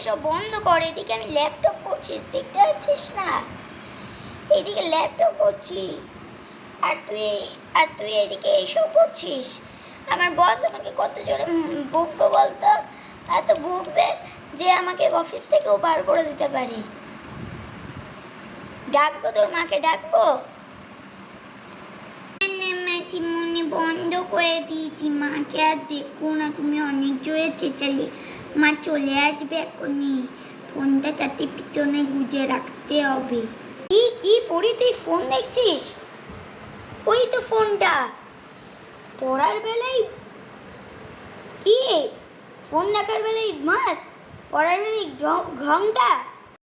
এসব বন্ধ কর। এদিকে আমি ল্যাপটপ করছিস, দেখতে পাচ্ছিস না? এদিকে ল্যাপটপ করছি আর তুই এদিকে এইসব করছিস। আমার বস আমাকে কত জোরে বকবে বলতো? এত বকবে যে আমাকে অফিস থেকেও বার করে দিতে পারে। ডাকবো তোর মাকে, ডাকবো? মনে বন্ধ করে দিয়েছি, মাকে আর দেখো না, তুমি অনেক জোরে চেঁচালে। মা চলে আসবে এখনই, ফোনটা তাতে পিছনে গুজে রাখতে হবে। কি পড়ি, তুই ফোন দেখছিস? ওই তো ফোনটা। পড়ার বেলায় কি ফোন দেখার বেলায় মাস, পড়ার বেলায় ঘন্টা।